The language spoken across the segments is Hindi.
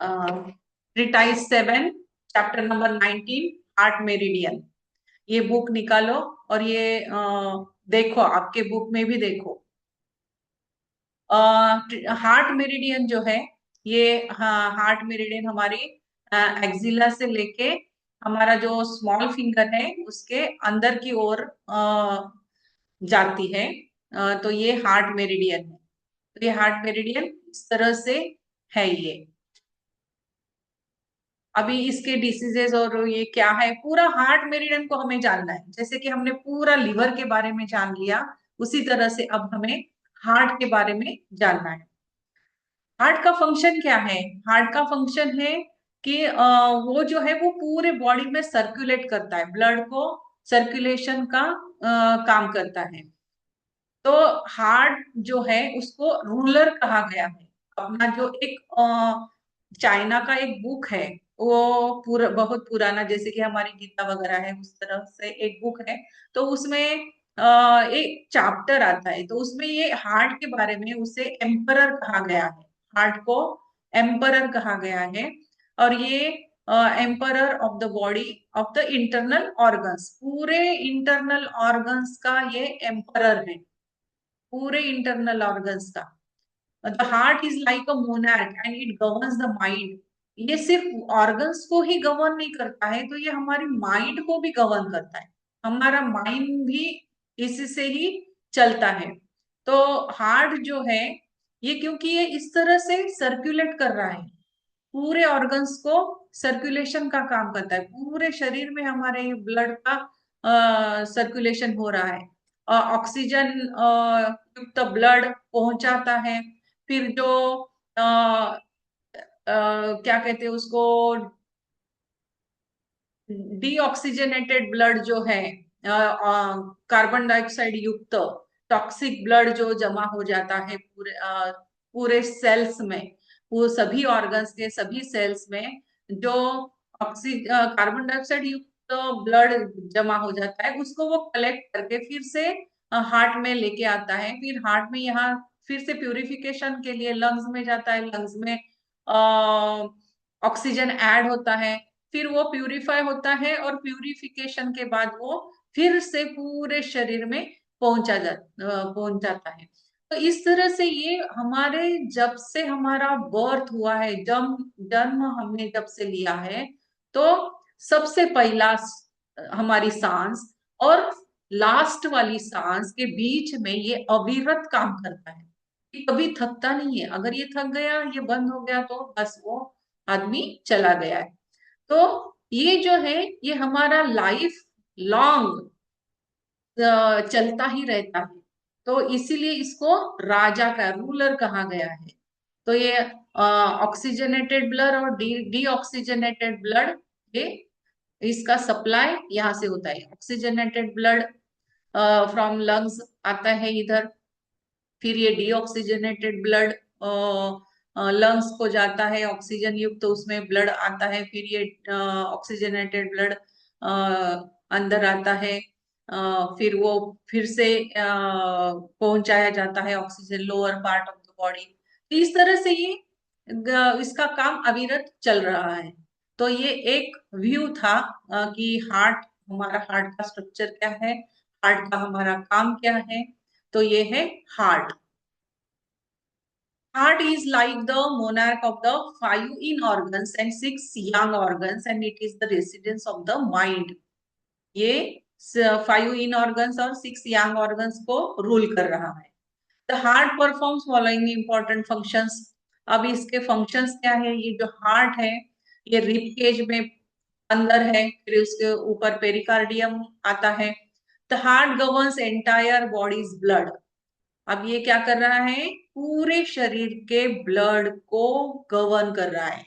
Treatise 7 chapter number 19 heart meridian. ये बुक निकालो और ये देखो, आपके बुक में भी देखो। हार्ट मेरिडियन जो है ये, हाँ, हार्ट मेरिडियन हमारी एक्सिला से लेके हमारा जो स्मॉल फिंगर है उसके अंदर की ओर जाती है। तो ये हार्ट मेरिडियन है। तो ये हार्ट मेरिडियन इस तरह से है ये। अभी इसके डिसीजेज और ये क्या है, पूरा हार्ट मेरिडियन को हमें जानना है। जैसे कि हमने पूरा लिवर के बारे में जान लिया, उसी तरह से अब हमें हार्ट के बारे में जानना है। हार्ट का फंक्शन क्या है? हार्ट का फंक्शन है कि वो जो है वो पूरे बॉडी में सर्कुलेट करता है, ब्लड को सर्कुलेशन का काम करता है। तो हार्ट जो है उसको रूलर कहा गया है। अपना जो एक चाइना का एक बुक है, वो पूरा बहुत पुराना, जैसे कि हमारी गीता वगैरह है उस तरह से एक बुक है। तो उसमें एक चैप्टर आता है, तो उसमें ये हार्ट के बारे में उसे एम्परर कहा गया है। हार्ट को एम्परर कहा गया है। और ये emperor of the body of the internal organs, पूरे इंटरनल ऑर्गन्स का ये एम्परर है, पूरे इंटरनल ऑर्गन्स का। The heart is like a monarch and it governs the mind. ये सिर्फ ऑर्गन्स को ही गवर्न नहीं करता है, तो ये हमारी माइंड को भी गवर्न करता है। हमारा माइंड भी इससे ही चलता है। तो हार्ट जो है ये, क्योंकि ये इस तरह से सर्कुलेट कर रहा है, पूरे ऑर्गन्स को सर्कुलेशन का काम करता है, पूरे शरीर में हमारे ब्लड का सर्कुलेशन हो रहा है। ऑक्सीजन युक्त ब्लड पहुंचाता है। फिर जो क्या कहते हैं उसको, डीऑक्सीजनेटेड ब्लड जो है, कार्बन डाइऑक्साइड युक्त टॉक्सिक ब्लड जो जमा हो जाता है पूरे पूरे सेल्स में, वो सभी ऑर्गन्स के सभी सेल्स में जो कार्बन डाइऑक्साइड युक्त ब्लड जमा हो जाता है, उसको वो कलेक्ट करके फिर से हार्ट में लेके आता है। फिर हार्ट में यहाँ फिर से प्यूरिफिकेशन के लिए लंग्स में जाता है। लंग्स में ऑक्सीजन ऐड होता है, फिर वो प्यूरिफाई होता है, और प्यूरिफिकेशन के बाद वो फिर से पूरे शरीर में पहुंच जाता है। तो इस तरह से ये हमारे, जब से हमारा बर्थ हुआ है, जन्म जन्म हमने जब से लिया है, तो सबसे पहला हमारी सांस और लास्ट वाली सांस के बीच में ये अविरत काम करता है। ये कभी थकता नहीं है। अगर ये थक गया, ये बंद हो गया, तो बस वो आदमी चला गया है। तो ये जो है ये हमारा लाइफ लॉन्ग चलता ही रहता है। तो इसीलिए इसको राजा का, रूलर कहा गया है। तो ये ऑक्सीजनेटेड ब्लड और डीऑक्सीजनेटेड ब्लड, ये इसका सप्लाई यहाँ से होता है। ऑक्सीजनेटेड ब्लड फ्रॉम लंग्स आता है इधर, फिर ये डीऑक्सीजनेटेड ब्लड लंग्स को जाता है, ऑक्सीजन युक्त तो उसमें ब्लड आता है। फिर ये ऑक्सीजनेटेड ब्लड अंदर आता है। फिर वो फिर से पहुंचाया जाता है oxygen lower part of the body. तो इस तरह से ये इसका काम अविरत चल रहा है। तो ये एक व्यू था कि हार्ट, हमारा हार्ट का स्ट्रक्चर क्या है, हार्ट का हमारा काम क्या है। तो ये है heart. Heart is like the monarch of the five in organs and six young organs, and it is the residence of the mind. ये 5 इन ऑर्गन्स और 6 यंग ऑर्गन्स को रूल कर रहा है। The heart performs following important functions. अब इसके फंक्शंस क्या है? ये जो हार्ट है ये रिब केज में अंदर है, फिर उसके ऊपर पेरिकार्डियम आता है। The heart governs entire bodies blood. अब ये क्या कर रहा है? पूरे शरीर के ब्लड को गवर्न कर रहा है।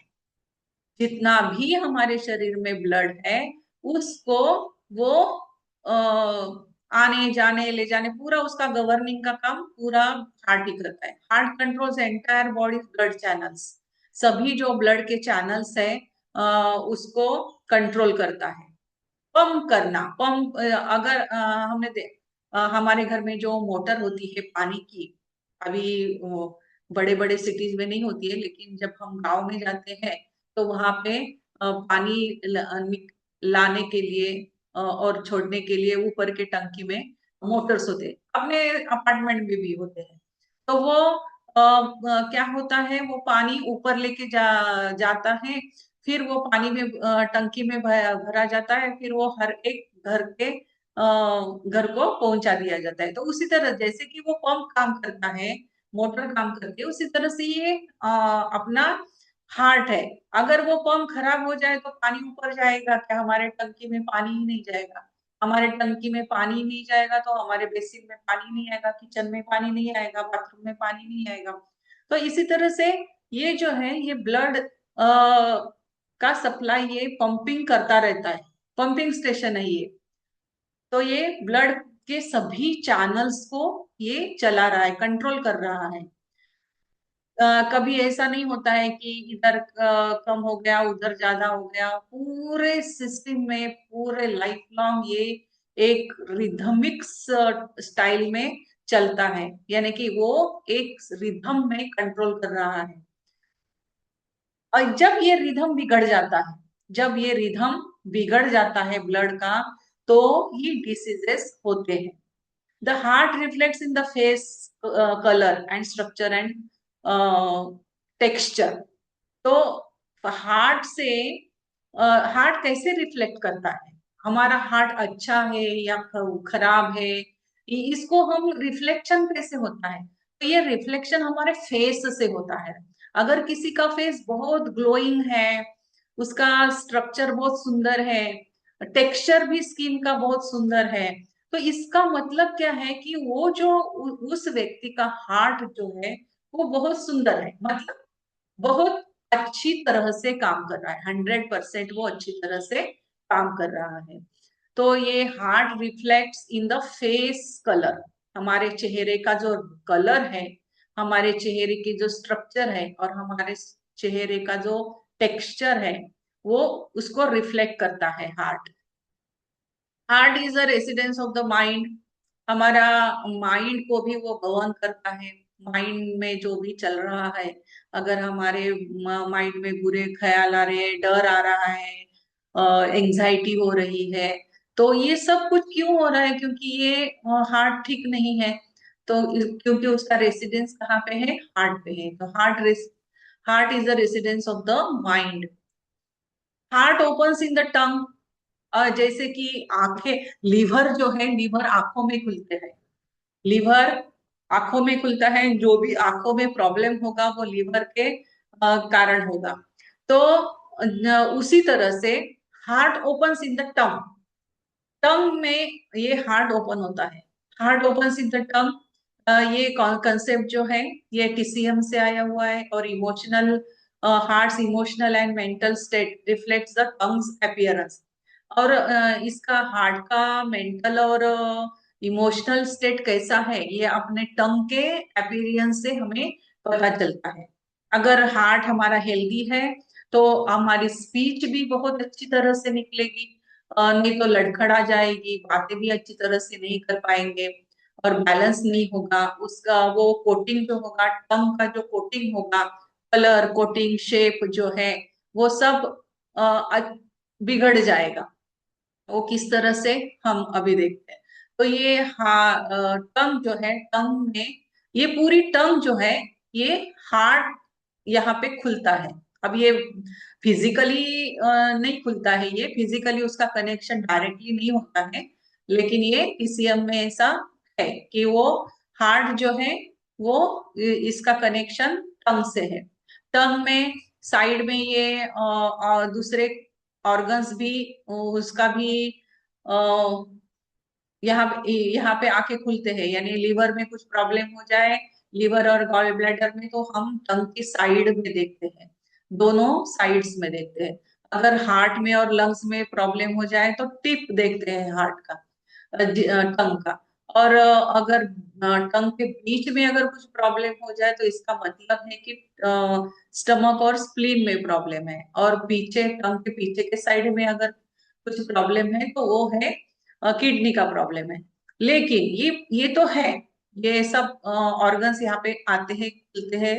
जितना भी हमारे शरीर में ब्लड है उसको वो आने जाने ले जाने, पूरा उसका गवर्निंग का काम पूरा हार्ट ही करता है। Heart controls entire body blood channels. सभी जो ब्लड के चैनल्स है उसको कंट्रोल करता है। पंप करना, पंप, अगर हमने हमारे घर में जो मोटर होती है पानी की, अभी बड़े बड़े सिटीज में नहीं होती है, लेकिन जब हम गांव में जाते हैं तो वहां पे पानी लाने के लिए और छोड़ने के लिए ऊपर के टंकी में मोटर्स होते हैं, अपने अपार्टमेंट में भी होते हैं। तो वो क्या होता है, वो पानी ऊपर लेके जाता है, फिर वो पानी में टंकी में भरा जाता है, फिर वो हर एक घर को पहुंचा दिया जाता है। तो उसी तरह जैसे कि वो पंप काम करता है, मोटर काम करती है, उसी तरह से ये अपना हार्ट है। अगर वो पंप खराब हो जाए तो पानी ऊपर जाएगा क्या? हमारे टंकी में पानी ही नहीं जाएगा। हमारे टंकी में पानी नहीं जाएगा तो हमारे बेसिन में पानी नहीं आएगा, किचन में पानी नहीं आएगा, बाथरूम में पानी नहीं आएगा। तो इसी तरह से ये जो है, ये ब्लड का सप्लाई ये पंपिंग करता रहता है, पंपिंग स्टेशन है ये। तो ये ब्लड के सभी चैनल्स को ये चला रहा है, कंट्रोल कर रहा है। कभी ऐसा नहीं होता है कि इधर कम हो गया, उधर ज्यादा हो गया। पूरे सिस्टम में, पूरे लाइफ लॉन्ग ये एक रिथमिक स्टाइल में चलता है, यानी कि वो एक रिथम में कंट्रोल कर रहा है। और जब ये रिथम बिगड़ जाता है, जब ये रिथम बिगड़ जाता है ब्लड का, तो ये डिसीजेस होते हैं। The heart reflects in the face color and structure and texture. तो हार्ट से हार्ट कैसे रिफ्लेक्ट करता है, हमारा हार्ट अच्छा है या खराब है, इसको हम रिफ्लेक्शन कैसे होता है? तो ये रिफ्लेक्शन हमारे फेस से होता है। अगर किसी का फेस बहुत ग्लोइंग है, उसका स्ट्रक्चर बहुत सुंदर है, टेक्सचर भी स्किन का बहुत सुंदर है, तो इसका मतलब क्या है कि वो जो उस व्यक्ति का हार्ट जो है वो बहुत सुंदर है, मतलब बहुत अच्छी तरह से काम कर रहा है, 100% वो अच्छी तरह से काम कर रहा है। तो ये heart reflects in the face colour, हमारे चेहरे का जो कलर है, हमारे चेहरे की जो स्ट्रक्चर है और हमारे चेहरे का जो टेक्सचर है, वो उसको रिफ्लेक्ट करता है heart. Heart is a residence of the mind, हमारा माइंड को भी वो गवर्न करता है। माइंड में जो भी चल रहा है, अगर हमारे माइंड में बुरे ख्याल आ रहे हैं, डर आ रहा है, एंजाइटी हो रही है, तो ये सब कुछ क्यों हो रहा है? क्योंकि ये हार्ट ठीक नहीं है। तो क्योंकि उसका रेसिडेंस कहाँ पे है? हार्ट पे है। तो heart is the residence of the mind. Heart opens in the टंग, जैसे कि आंखें, लीवर जो है, लीवर आंखों में खुलते हैं। लीवर आंखों में खुलता है, जो भी आंखों में प्रॉब्लम होगा वो लीवर के कारण होगा। तो उसी तरह से heart opens in the tongue, tongue में ये हार्ट ओपन होता है। Heart opens in the tongue, ये कंसेप्ट जो है ये टीसीएम से आया हुआ है। और emotional, hearts emotional and mental state reflects the tongues appearance. और इसका हार्ट का मेंटल और इमोशनल स्टेट कैसा है, ये अपने टंग के अपीयरेंस से हमें पता चलता है। अगर हार्ट हमारा हेल्दी है तो हमारी स्पीच भी बहुत अच्छी तरह से निकलेगी, नहीं तो लड़खड़ा जाएगी, बातें भी अच्छी तरह से नहीं कर पाएंगे, और बैलेंस नहीं होगा उसका। वो कोटिंग जो होगा, टंग का जो कोटिंग होगा, कलर कोटिंग शेप जो है, वो सब बिगड़ जाएगा। वो किस तरह से, हम अभी देखते हैं। तो ये टंग जो है, टंग में ये पूरी टंग जो है, ये हार्ट यहाँ पे खुलता है। अब ये फिजिकली नहीं खुलता है, ये फिजिकली उसका कनेक्शन डायरेक्टली नहीं होता है, लेकिन ये पीसीएम में ऐसा है कि वो हार्ट जो है वो इसका कनेक्शन टंग से है। टंग में साइड में ये दूसरे ऑर्गन्स भी, उसका भी यहाँ पे आके खुलते हैं। यानी लीवर में कुछ प्रॉब्लम हो जाए, लीवर और गॉल ब्लैडर में, तो हम टंग की साइड में देखते हैं, दोनों साइड्स में देखते हैं। अगर हार्ट में और लंग्स में प्रॉब्लम हो जाए तो टिप देखते हैं हार्ट का, टंग का। और अगर टंग के बीच में अगर कुछ प्रॉब्लम हो जाए तो इसका मतलब है कि स्टमक और स्प्लीन में प्रॉब्लम है। और पीछे, टंग के पीछे के साइड में अगर कुछ प्रॉब्लम है तो वो है किडनी का प्रॉब्लम है। लेकिन ये तो है, ये सब ऑर्गन्स यहाँ पे आते हैं, खुलते हैं।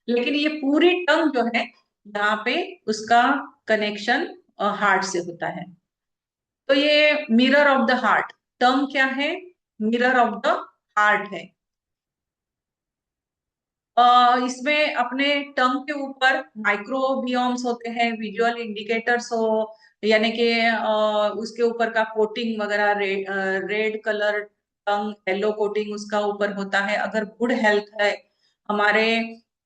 लेकिन ये पूरी टंग जो है यहाँ पे उसका कनेक्शन हार्ट से होता है। तो ये मिरर ऑफ द हार्ट, टंग क्या है? मिरर ऑफ द हार्ट है। इसमें अपने टंग के ऊपर माइक्रोबियोम्स होते हैं, विजुअल इंडिकेटर्स हो, यानी कि उसके ऊपर का कोटिंग वगैरह, रेड कलर टंग, येलो कोटिंग उसका ऊपर होता है। अगर गुड हेल्थ है हमारे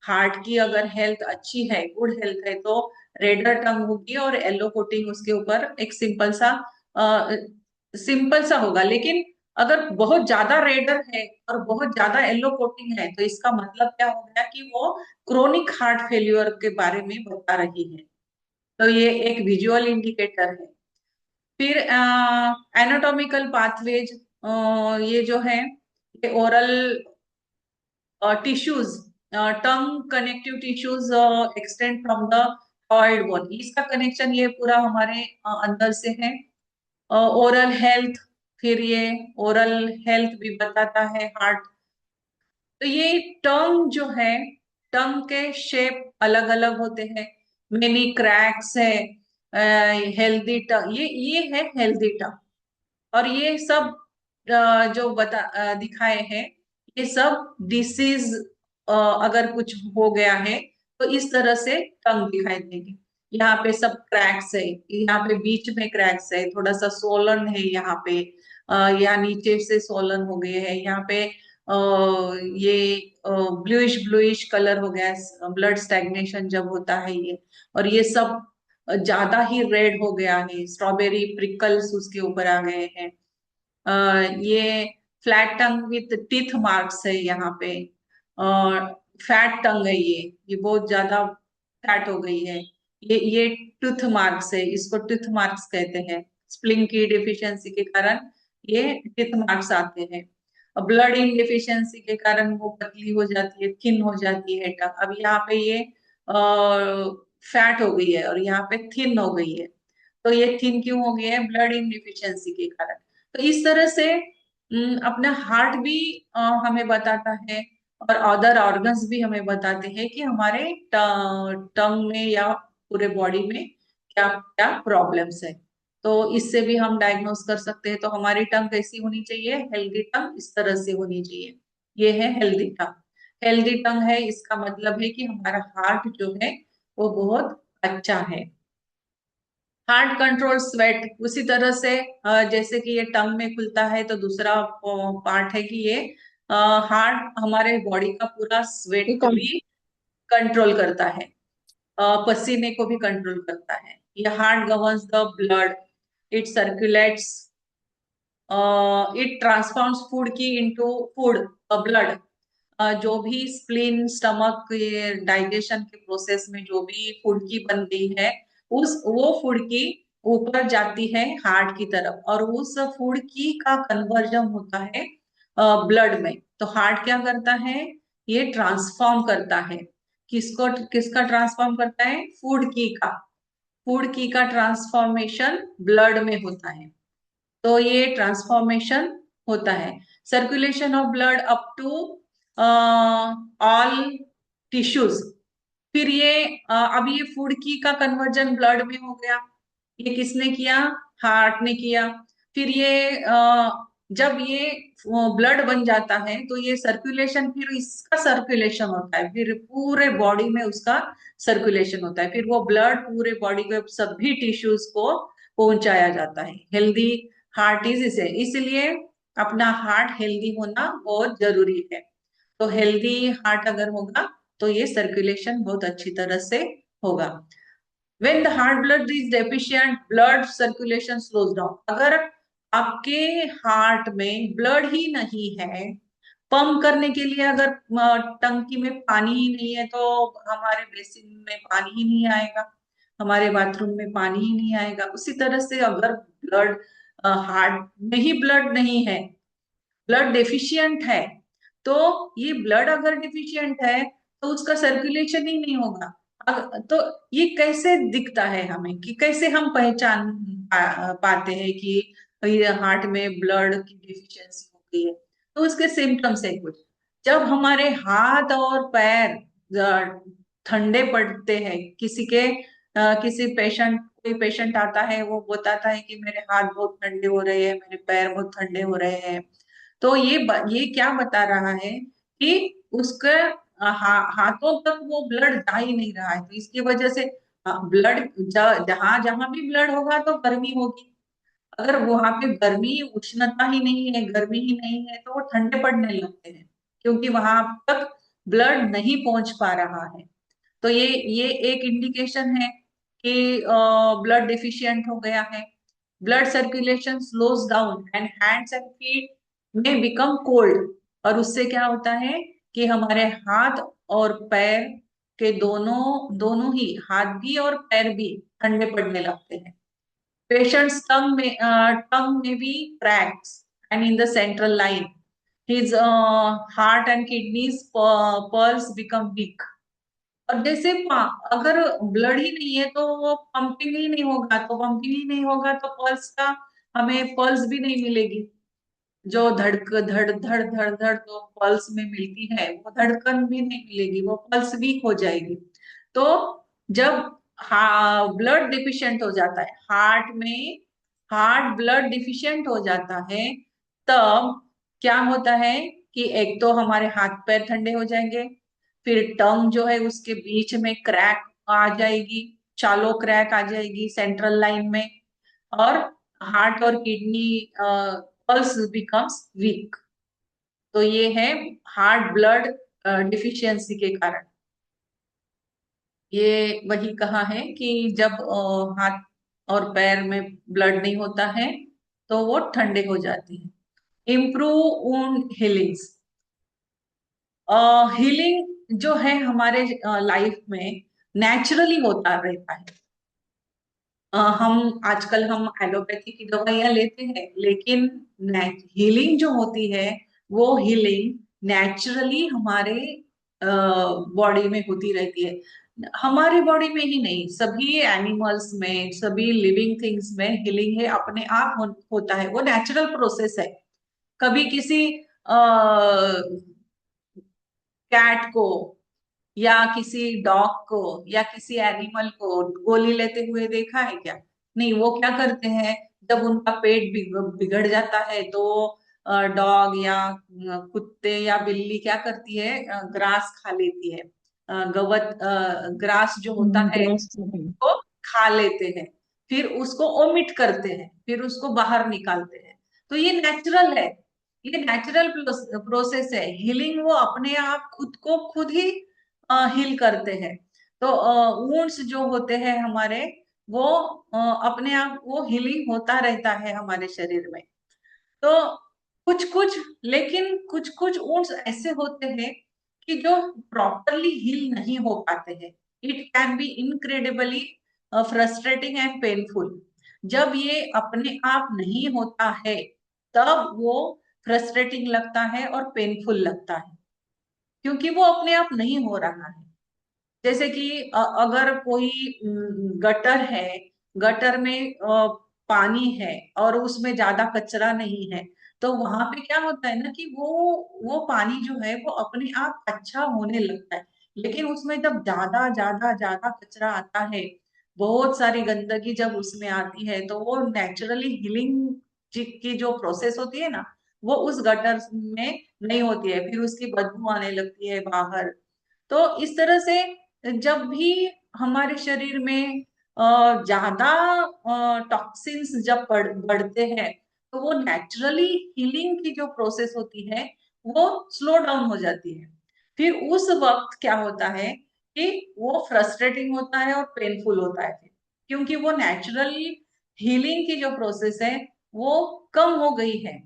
हार्ट की, अगर हेल्थ अच्छी है, गुड हेल्थ है, तो रेडर टंग होगी और येलो कोटिंग उसके ऊपर एक सिंपल सा होगा। लेकिन अगर बहुत ज्यादा रेडर है और बहुत ज्यादा येलो कोटिंग है, तो इसका मतलब क्या हो गया कि वो क्रोनिक हार्ट फेल्यूर के बारे में बता रही है। तो ये एक विजुअल इंडिकेटर है। फिर एनाटॉमिकल पाथवेज, ये जो है ये oral tissues, tongue connective tissues extend from the hyoid bone, इसका कनेक्शन ये पूरा हमारे अंदर से है। ओरल हेल्थ, फिर ये ओरल हेल्थ भी बताता है हार्ट। तो ये टंग जो है, टंग के शेप अलग अलग होते हैं, मेनी क्रैक्स है। हेल्दी टंग, ये है हेल्दी टंग। और ये सब जो दिखाए हैं, ये सब डिसीज अगर कुछ हो गया है तो इस तरह से टंग दिखाई देगी। यहाँ पे सब क्रैक्स है, यहाँ पे बीच में क्रैक्स है, थोड़ा सा सोलन है यहाँ पे, यहाँ नीचे से सोलन हो गए हैं, यहाँ पे ये ब्लूइश ब्लूइश कलर हो गया है, ब्लड स्टैग्नेशन जब होता है ये। और ये सब ज्यादा ही रेड हो गया है, स्ट्रॉबेरी प्रिकल्स उसके ऊपर आ गए हैं। ये flat tongue with teeth marks है यहाँ पे। और फैट टंग है ये बहुत ज्यादा फैट हो गई है। ये टूथ मार्क्स है, इसको टूथ मार्क्स कहते हैं। स्प्लिंग की डिफिशियंसी के कारण ये टीथ मार्क्स आते हैं। ब्लड इन डिफिशियंसी के कारण वो पतली हो जाती है, थिन हो जाती है टंग। अब यहाँ पे ये फैट हो गई है और यहाँ पे थिन हो गई है। तो ये थिन क्यों हो गई है? ब्लड इन डिफिशियंसी के कारण। तो इस तरह से अपना हार्ट भी हमें बताता है, और अदर ऑर्गन्स भी हमें बताते हैं कि हमारे टंग में या पूरे बॉडी में क्या क्या प्रॉब्लम्स है। तो इससे भी हम डायग्नोस कर सकते हैं। तो हमारी टंग कैसी होनी चाहिए? हेल्दी टंग इस तरह से होनी चाहिए। ये है हेल्दी टंग। हेल्दी टंग है इसका मतलब है कि हमारा हार्ट जो है वो बहुत अच्छा है। हार्ट कंट्रोल स्वेट उसी तरह से, जैसे कि ये टंग में खुलता है, तो दूसरा पार्ट है कि ये हार्ट हमारे बॉडी का पूरा स्वेट को भी कंट्रोल करता है, पसीने को भी कंट्रोल करता है। ये heart governs the blood, it circulates, it transforms food की इनटू फूड, ब्लड। जो भी स्प्लीन, स्टमक, ये डाइजेशन के प्रोसेस में जो भी फूड की बन गई है, उस वो फूड की ऊपर जाती है हार्ट की तरफ, और उस फूड की का कन्वर्जन होता है ब्लड में। तो हार्ट क्या करता है? ये ट्रांसफॉर्म करता है। किसको, किसका ट्रांसफॉर्म करता है? फूड की का। फूड की का ट्रांसफॉर्मेशन ब्लड में होता है। तो ये ट्रांसफॉर्मेशन होता है। Circulation of blood up to all tissues. फिर ये अब ये फूड की का कन्वर्जन ब्लड में हो गया, ये किसने किया? हार्ट ने किया। फिर ये जब ये ब्लड बन जाता है, तो ये सर्कुलेशन, फिर इसका सर्कुलेशन होता है, फिर पूरे बॉडी में उसका सर्कुलेशन होता है, फिर वो ब्लड पूरे बॉडी के सभी टिश्यूज को पहुंचाया जाता है। हेल्दी हार्ट इज इसे, इसलिए अपना हार्ट हेल्दी होना बहुत जरूरी है। तो हेल्दी हार्ट अगर होगा तो ये सर्कुलेशन बहुत अच्छी तरह से होगा। When the heart blood is deficient, blood circulation slows down. अगर आपके हार्ट में ब्लड ही नहीं है, पंप करने के लिए अगर टंकी में पानी ही नहीं है, तो हमारे बेसिन में पानी ही नहीं आएगा, हमारे बाथरूम में पानी ही नहीं आएगा। उसी तरह से अगर ब्लड, हार्ट में ही ब्लड नहीं है, ब्लड डेफिशिएंट है, तो ये ब्लड अगर डिफिशिएंट है तो उसका सर्कुलेशन ही नहीं होगा। तो ये कैसे दिखता है हमें, कि कैसे हम पहचान पाते हैं कि ये हार्ट में ब्लड की डिफिशियंसी हो गई है? तो उसके सिम्टम्स है कुछ। जब हमारे हाथ और पैर ठंडे पड़ते हैं, किसी पेशेंट, कोई पेशेंट आता है, वो बताता है कि मेरे हाथ बहुत ठंडे हो रहे हैं, मेरे पैर बहुत ठंडे हो रहे हैं, तो ये क्या बता रहा है कि उसके हाथों तक वो ब्लड जा ही नहीं रहा है। तो इसकी वजह से ब्लड, जहां जहां भी ब्लड होगा तो गर्मी होगी। अगर वहां पे गर्मी, उष्णता ही नहीं है, गर्मी ही नहीं है, तो वो ठंडे पड़ने लगते हैं, क्योंकि वहां तक ब्लड नहीं पहुंच पा रहा है। तो ये एक इंडिकेशन है कि ब्लड डिफिशिएंट हो गया है। Blood circulation slows down and hands and feet में बिकम कोल्ड। और उससे क्या होता है कि हमारे हाथ और पैर के दोनों दोनों ही, हाथ भी और पैर भी ठंडे पड़ने लगते हैं। Patient's tongue may be cracks and in the central line. His heart and kidneys pulse become weak. और जैसे अगर ब्लड ही नहीं है तो वो पंपिंग ही नहीं होगा, तो पंपिंग ही नहीं होगा तो पल्स का, हमें पल्स भी नहीं मिलेगी। जो धड़ धड़ धड़ धड़ तो पल्स में मिलती है, वो धड़कन भी नहीं मिलेगी, वो पल्स वीक हो जाएगी। तो जब ब्लड डिफिशिएंट हो जाता है हार्ट में, हार्ट ब्लड डिफिशिएंट हो जाता है, तब क्या होता है कि एक तो हमारे हाथ पैर ठंडे हो जाएंगे, फिर टंग जो है उसके बीच में क्रैक आ जाएगी, चालो क्रैक आ जाएगी सेंट्रल लाइन में, और हार्ट और किडनी पल्स बिकम्स वीक। तो ये है हार्ट ब्लड डिफिशियंसी के कारण। ये वही कहा है कि जब हाथ और पैर में ब्लड नहीं होता है तो वो ठंडे हो जाते हैं। Improve wound healings. हीलिंग जो है हमारे लाइफ में नेचुरली होता रहता है। हम आजकल हम एलोपैथी की दवाइयां लेते हैं, लेकिन हीलिंग जो होती है वो हीलिंग नेचुरली हमारे बॉडी में होती रहती है। हमारी बॉडी में ही नहीं, सभी एनिमल्स में, सभी लिविंग थिंग्स में हीलिंग है, अपने आप होता है, वो नेचुरल प्रोसेस है। कभी किसी कैट को या किसी डॉग को या किसी एनिमल को गोली लेते हुए देखा है क्या? नहीं। वो क्या करते हैं, जब उनका पेट बिगड़ जाता है तो डॉग या कुत्ते या बिल्ली क्या करती है, ग्रास खा लेती है। गवत, ग्रास जो होता है ग्रेस है। वो खा लेते हैं, फिर उसको ओमिट करते हैं, फिर उसको बाहर निकालते हैं। तो ये नेचुरल है, ये नेचुरल प्रोसेस है। हीलिंग वो अपने आप खुद को खुद ही हील करते हैं। तो वुंड्स जो होते हैं हमारे, वो अपने आप वो हीलिंग होता रहता है हमारे शरीर में। तो कुछ कुछ, लेकिन कुछ कुछ वुंड्स ऐसे होते हैं कि जो प्रॉपरली हील नहीं हो पाते हैं। It can be incredibly frustrating and painful. जब ये अपने आप नहीं होता है तब वो फ्रस्ट्रेटिंग लगता है और पेनफुल लगता है, क्योंकि वो अपने आप नहीं हो रहा है। जैसे कि अगर कोई गटर है, गटर में पानी है और उसमें ज्यादा कचरा नहीं है, तो वहां पे क्या होता है ना कि वो पानी जो है वो अपने आप अच्छा होने लगता है। लेकिन उसमें जब ज्यादा ज्यादा ज्यादा कचरा आता है, बहुत सारी गंदगी जब उसमें आती है, तो वो नेचुरली हीलिंग की जो प्रोसेस होती है ना, वो उस गटर में नहीं होती है, फिर उसकी बदबू आने लगती है बाहर। तो इस तरह से जब भी हमारे शरीर में ज्यादा टॉक्सिन्स जब बढ़ते हैं, तो वो नेचुरली हीलिंग की जो प्रोसेस होती है वो स्लो डाउन हो जाती है। फिर उस वक्त क्या होता है कि वो फ्रस्ट्रेटिंग होता है और पेनफुल होता है, फिर क्योंकि वो नेचुरल हीलिंग की जो प्रोसेस है वो कम हो गई है।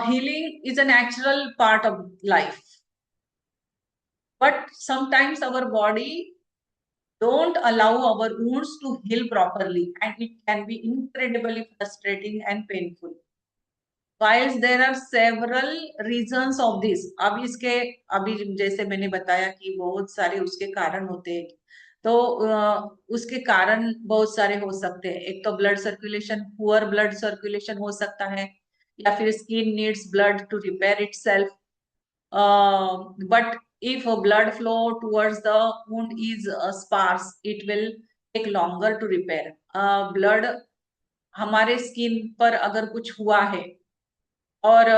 Healing is a natural part of life, but sometimes our body don't allow our wounds to heal properly, and it can be incredibly frustrating and painful. Whilst there are several reasons of this, अब इसके, अभी जैसे मैंने बताया कि बहुत सारे उसके कारण होते हैं, तो उसके कारण बहुत सारे हो सकते हैं। एक तो blood circulation, poor blood circulation हो सकता है, या फिर skin needs blood to repair itself, but if a blood flow towards the wound is sparse, it will take longer to repair. Blood हमारे स्किन पर अगर कुछ हुआ है और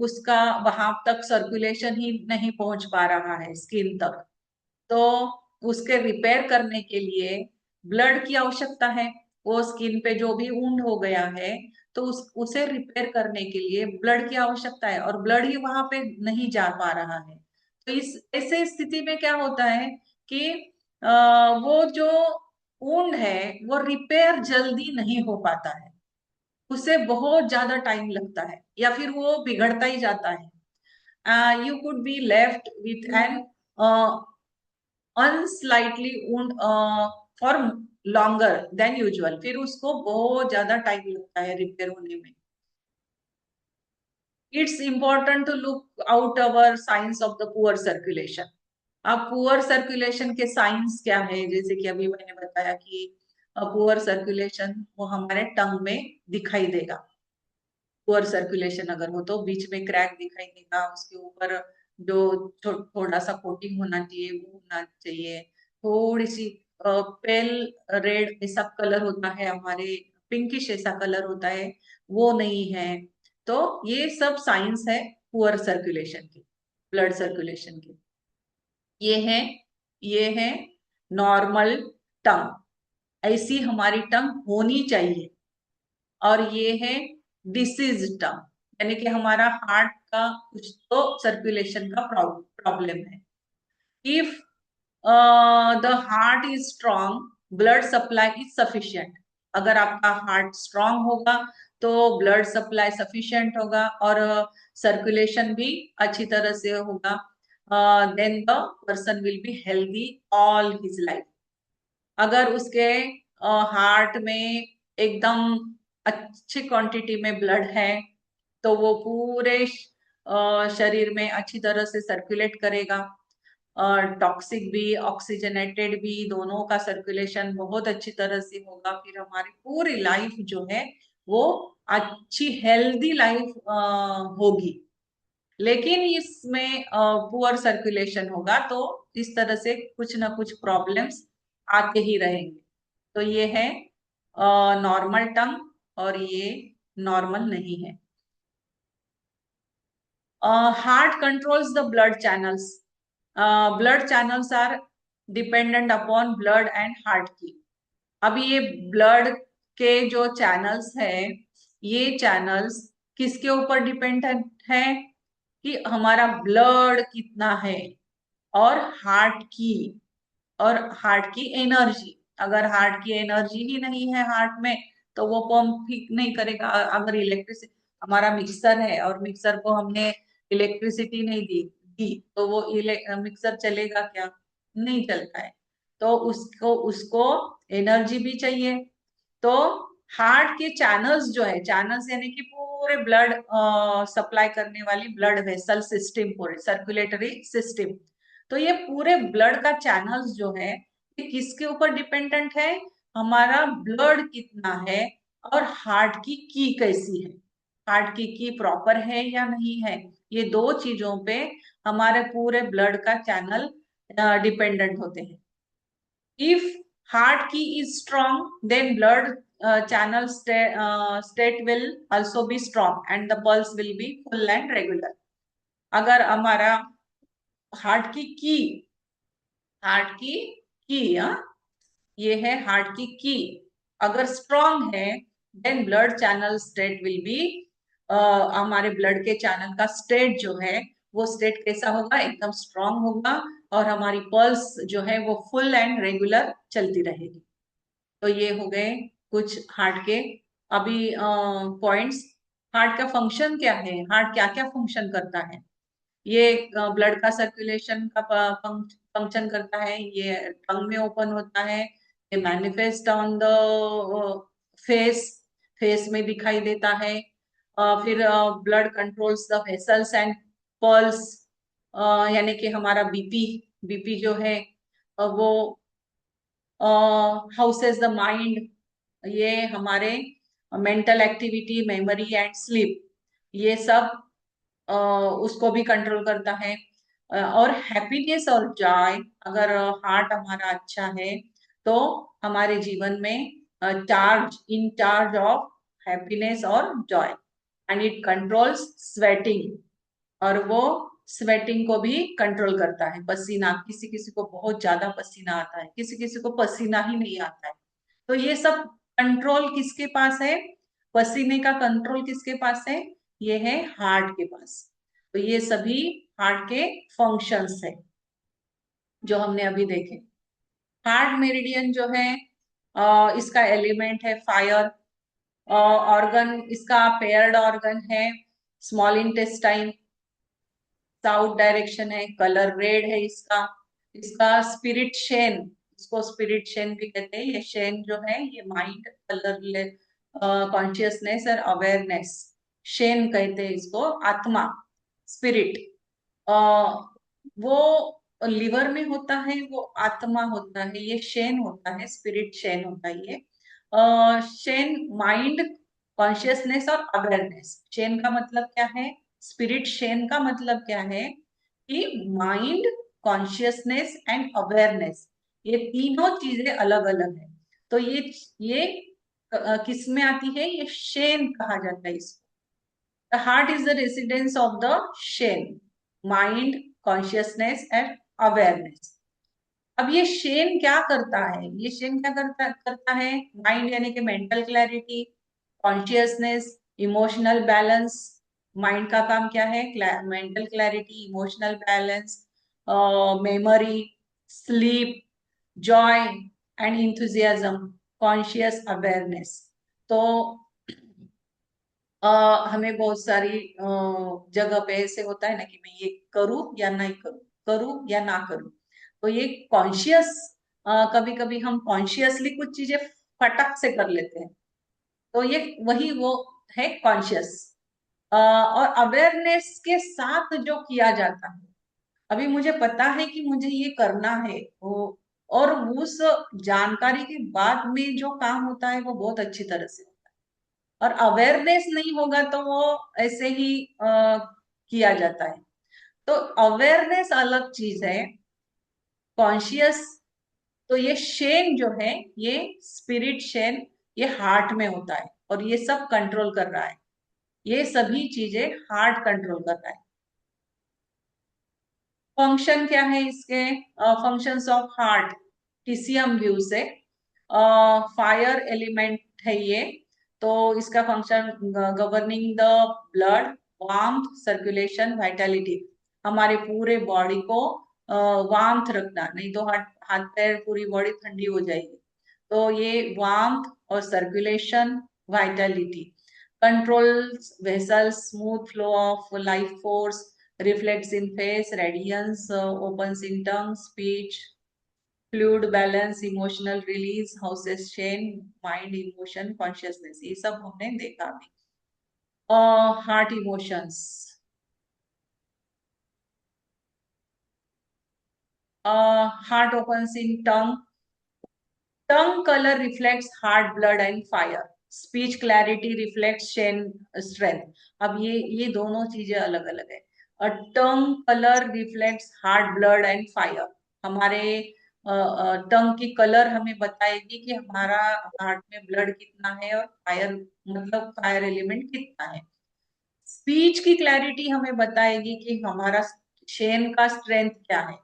उसका वहां तक सर्कुलेशन ही नहीं पहुंच पा रहा है स्किन तक, तो उसके रिपेयर करने के लिए ब्लड की आवश्यकता है। वो स्किन पे जो भी वुंड हो गया है, तो उसे रिपेयर करने के लिए ब्लड की आवश्यकता है, और ब्लड ही वहां पे नहीं जा पा रहा है। तो इस ऐसे स्थिति में क्या होता है कि वो जो वुंड है वो रिपेयर जल्दी नहीं हो पाता है, उसे बहुत ज्यादा टाइम लगता है, या फिर वो बिगड़ता ही जाता है। You could be left with an unslightly wound for longer than usual, फिर उसको बहुत ज्यादा टाइम लगता है रिपेयर होने में। It's important to look out our science of the poor circulation. अब पुअर सर्कुलेशन के साइंस क्या है, जैसे कि अभी मैंने बताया कि पुअर सर्कुलेशन वो हमारे टंग में दिखाई देगा। पुअर सर्कुलेशन अगर हो तो बीच में क्रैक दिखाई देगा, उसके ऊपर जो थोड़ा सा कोटिंग होना चाहिए वो होना चाहिए, थोड़ी सी पेल रेड ऐसा कलर होता है, हमारे पिंकिश ऐसा कलर होता है, वो नहीं है। तो ये सब साइंस है पुअर सर्कुलेशन की, ब्लड सर्कुलेशन की। ये है नॉर्मल टंग, ऐसी हमारी टंग होनी चाहिए। और ये है डिसीज टर्म, यानी कि हमारा हार्ट का कुछ तो सर्कुलेशन का प्रॉब्लम है। If the heart is strong blood supply is sufficient, अगर आपका हार्ट स्ट्रॉन्ग होगा तो ब्लड सप्लाई सफिशिएंट होगा और सर्कुलेशन भी अच्छी तरह से होगा, then the person will be healthy all his life. अगर उसके हार्ट में एकदम अच्छी क्वांटिटी में ब्लड है, तो वो पूरे शरीर में अच्छी तरह से सर्कुलेट करेगा, टॉक्सिक भी ऑक्सीजनेटेड भी दोनों का सर्कुलेशन बहुत अच्छी तरह से होगा, फिर हमारी पूरी लाइफ जो है वो अच्छी हेल्दी लाइफ होगी। लेकिन इसमें पुअर सर्कुलेशन होगा तो इस तरह से कुछ ना कुछ प्रॉब्लम्स आते ही रहेंगे। तो ये है नॉर्मल टंग और ये नॉर्मल नहीं है। Heart controls the blood channels. Blood channels are dependent upon blood and heart की। अभी ये ब्लड के जो चैनल्स है, ये चैनल्स किसके ऊपर डिपेंडेंट है कि हमारा ब्लड कितना है, और हार्ट की, और हार्ट की एनर्जी। अगर हार्ट की एनर्जी ही नहीं है हार्ट में, तो वो पंप ही नहीं करेगा। अगर इलेक्ट्रिसिटी, हमारा मिक्सर है और मिक्सर को हमने इलेक्ट्रिसिटी नहीं दी तो वो मिक्सर चलेगा क्या? नहीं चलता है। तो उसको उसको एनर्जी भी चाहिए। तो हार्ट के चैनल्स जो है, चैनल्स यानी कि पूरे ब्लड सप्लाई करने वाली ब्लड वेसल सिस्टम, पूरे सर्कुलेटरी सिस्टम, तो ये पूरे ब्लड का चैनल्स जो है ये किसके ऊपर डिपेंडेंट है? हमारा ब्लड कितना है और हार्ट की कैसी है, हार्ट की प्रॉपर है या नहीं है। ये दो चीजों पे हमारे पूरे ब्लड का चैनल डिपेंडेंट होते हैं। If heart key is strong, then blood channel state will also be strong and the pulse will be full and regular. अगर हमारा हार्ट की हार्ट की हाँ, ये है हार्ट की अगर स्ट्रॉन्ग है, then blood channel state will be, हमारे ब्लड के चैनल का स्टेट जो है वो स्टेट कैसा होगा? एकदम स्ट्रॉन्ग होगा, और हमारी पल्स जो है वो फुल एंड रेगुलर चलती रहेगी। तो ये हो गए कुछ हार्ट के अभी पॉइंट्स। हार्ट का फंक्शन क्या है, हार्ट क्या क्या फंक्शन करता है? ये ब्लड का सर्कुलेशन का फंक्शन करता है, ये टंग में ओपन होता है, ये manifest on the face, face में दिखाई देता है। फिर blood controls the vessels and pulse, यानी कि हमारा बीपी, बीपी जो है वो हाउसेस द माइंड, ये हमारे mental activity, memory and sleep. ये सब उसको भी कंट्रोल करता है। और हैप्पीनेस और जॉय, अगर हार्ट हमारा अच्छा है तो हमारे जीवन में चार्ज ऑफ हैप्पीनेस और Joy. And it controls sweating, और वो स्वेटिंग को भी कंट्रोल करता है। पसीना, किसी किसी को बहुत ज्यादा पसीना आता है, किसी किसी को पसीना ही नहीं आता है। तो ये सब कंट्रोल किसके पास है? पसीने का कंट्रोल किसके पास है? ये है हार्ट के पास। तो ये सभी हार्ट के फंक्शंस है जो हमने अभी देखे। हार्ट मेरिडियन जो है, इसका एलिमेंट है फायर। ऑर्गन इसका पेयर्ड ऑर्गन है, स्मॉल इंटेस्टाइन, साउथ डायरेक्शन है, कलर रेड है इसका। इसका स्पिरिट शेन, इसको स्पिरिट शेन भी कहते हैं। ये शेन जो है ये माइंड, कलर, कॉन्शियसनेस और अवेयरनेस, शेन कहते हैं इसको, आत्मा, स्पिरिट। वो लिवर में होता है, वो आत्मा होता है, ये शेन होता है, स्पिरिट शेन होता है ये। शेन माइंड, कॉन्शियसनेस और अवेयरनेस। शेन का मतलब क्या है? स्पिरिट शेन का मतलब क्या है कि माइंड, कॉन्शियसनेस एंड अवेयरनेस, ये तीनों चीजें अलग अलग है। तो ये किस में आती है? ये शेन कहा जाता है इसको। The heart is the residence of the Shen, mind, consciousness and awareness. अब ये शेन क्या करता है? ये शेन क्या करता है? माइंड यानी कि mental clarity, consciousness, emotional balance. Mind का काम क्या है? Mental clarity, emotional balance, memory, sleep, Joy and enthusiasm, conscious awareness. तो हमें बहुत सारी जगह पे ऐसे होता है ना कि मैं ये करूं या नहीं करूं, करूं या ना करूं। तो ये कॉन्शियस, कभी कभी हम कॉन्शियसली कुछ चीजें फटक से कर लेते हैं, तो ये वही वो है कॉन्शियस। और अवेयरनेस के साथ जो किया जाता है, अभी मुझे पता है कि मुझे ये करना है वो, और उस जानकारी के बाद में जो काम होता है वो बहुत अच्छी तरह से, और अवेयरनेस नहीं होगा तो वो ऐसे ही किया जाता है। तो अवेयरनेस अलग चीज है, कॉन्शियस। तो ये शेन जो है, ये स्पिरिट शेन, ये हार्ट में होता है और ये सब कंट्रोल कर रहा है। ये सभी चीजें हार्ट कंट्रोल कर रहा है। फंक्शन क्या है इसके? Functions of heart, TCM view से, फायर एलिमेंट है ये। तो इसका function governing the blood, warmth, circulation, Vitality, हमारे पूरे बॉडी को वार्मथ रखना, नहीं तो हाथ हाथ पैर पूरी बॉडी ठंडी हो जाएगी। तो ये वार्मथ और circulation, Vitality, controls vessels, smooth flow of life force, reflects in face, radiance, opens in tongue, speech, fluid balance, emotional release, houses chain, mind, emotion, consciousness, ये सब हमने देखा अभी। Heart emotions, heart opens in tongue, tongue color reflects heart, blood and fire, speech clarity reflects chain strength। अब ये दोनों चीजें अलग अलग है। Tongue colour reflects heart, blood and fire, हमारे टंग की कलर हमें बताएगी कि हमारा हार्ट में ब्लड कितना है और फायर मतलब फायर एलिमेंट कितना है। स्पीच की क्लैरिटी हमें बताएगी कि हमारा शेन का स्ट्रेंथ क्या है।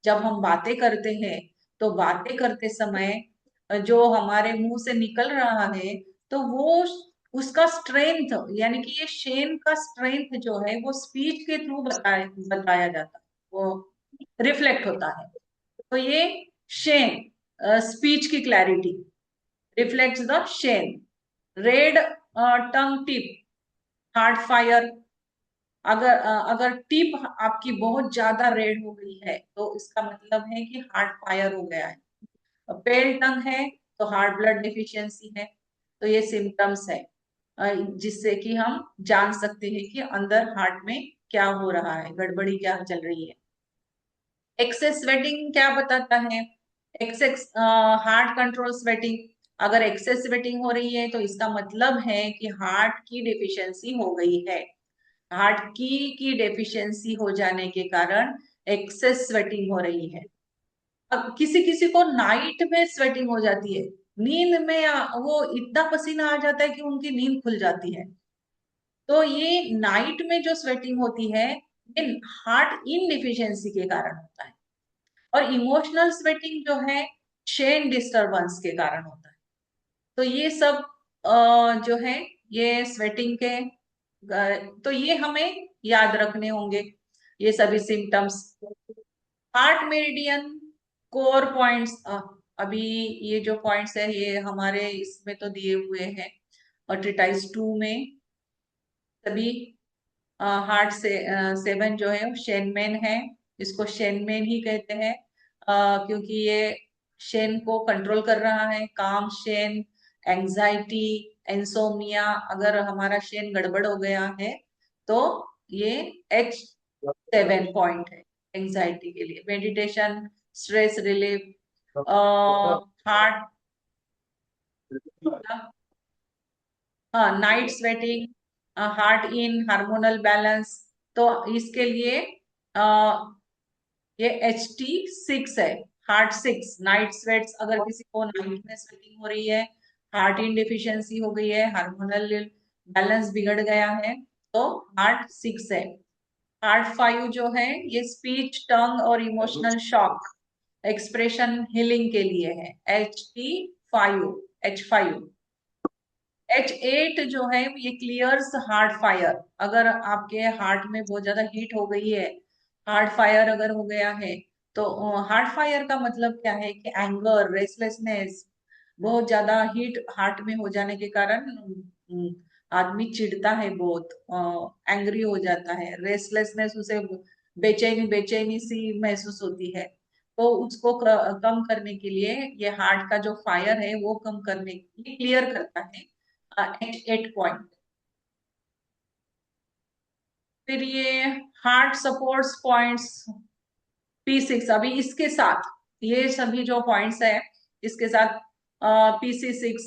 जब हम बातें करते हैं तो बातें करते समय जो हमारे मुंह से निकल रहा है, तो वो उसका स्ट्रेंथ, यानी कि ये शेन का स्ट्रेंथ जो है वो स्पीच के थ्रू बताया जाता है, वो रिफ्लेक्ट होता है। तो ये शेन, स्पीच की clarity reflects the Shane. Red tongue tip, heart fire. अगर टिप आपकी बहुत ज्यादा रेड हो गई है तो इसका मतलब है कि हार्ट फायर हो गया है। पेल टंग है तो हार्ट ब्लड डिफिशियंसी है। तो ये सिम्टम्स है जिससे कि हम जान सकते हैं कि अंदर हार्ट में क्या हो रहा है, गड़बड़ी क्या चल रही है। एक्सेस स्वेटिंग क्या बताता है? Excess heart control sweating. अगर एक्सेस स्वेटिंग हो रही है तो इसका मतलब है कि हार्ट की डिफिशियंसी हो गई है। हार्ट की डेफिशिएंसी हो जाने के कारण एक्सेस स्वेटिंग हो रही है। अब किसी किसी को नाइट में स्वेटिंग हो जाती है, नींद में वो इतना पसीना आ जाता है कि उनकी नींद खुल जाती है। तो ये नाइट में जो स्वेटिंग होती है ये हार्ट इनडिफिशियंसी के कारण होता है। और इमोशनल स्वेटिंग जो है चेन डिस्टरबेंस के कारण होता है। तो ये सब जो है ये स्वेटिंग के तो ये हमें याद रखने होंगे, ये सभी symptoms. Heart meridian core points, अभी ये जो पॉइंट्स है ये हमारे इसमें तो दिए हुए हैं और ट्रिटाइज 2 में सभी। हार्ट से 7 जो है वो शेनमेन है, इसको शेनमेन ही कहते हैं क्योंकि ये शेन को कंट्रोल कर रहा है। काम शेन, एंजाइटी, इंसोम्निया, अगर हमारा शेन गड़बड़ हो गया है तो ये H7 पॉइंट है एंजाइटी के लिए। मेडिटेशन, स्ट्रेस रिलीफ, हार्ट, हाँ night sweating, heart in hormonal balance. तो इसके लिए ये HT6 है, हार्ट 6। नाइट स्वेट्स, अगर किसी को नाइट में स्वेटिंग हो रही है, हार्ट इन डिफिशियंसी हो गई है, हार्मोनल बैलेंस बिगड़ गया है, तो हार्ट 6 है। हार्ट 5 जो है ये स्पीच, टंग और इमोशनल शॉक, एक्सप्रेशन हीलिंग के लिए है, H5। H8 जो है ये क्लियर्स हार्ट फायर। अगर आपके हार्ट में बहुत ज्यादा हीट हो गई है, हार्ट फायर अगर हो गया है, तो हार्ट फायर का मतलब क्या है कि एंगर, रेस्टलेसनेस, बहुत ज्यादा हीट हार्ट में हो जाने के कारण आदमी चिढ़ता है, बहुत एंग्री हो जाता है, रेस्टलेसनेस, उसे बेचैनी बेचैनी सी महसूस होती है। तो उसको कम करने के लिए ये हार्ट का जो फायर है वो कम करने के लिए क्लियर करता है H8 पॉइंट। फिर ये हार्ट सपोर्ट्स पॉइंट्स P6, अभी इसके साथ ये सभी जो पॉइंट्स है इसके साथ PC6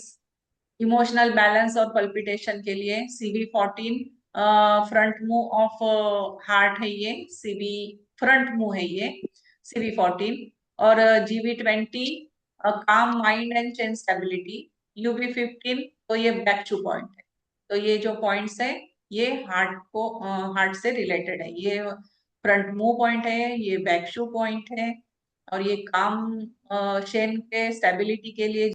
इमोशनल बैलेंस और पल्पिटेशन के लिए, CV14 front move of heart है ये, CV फ्रंट मूव है ये CV14। और GB20 काम mind and chain stability, UB15 तो ये बैक टू पॉइंट है। तो ये जो पॉइंट्स है ये हार्ट को हार्ट से रिलेटेड है। ये फ्रंट मूव पॉइंट है, ये बैक शू पॉइंट है, और ये काम शेन के स्टेबिलिटी के लिए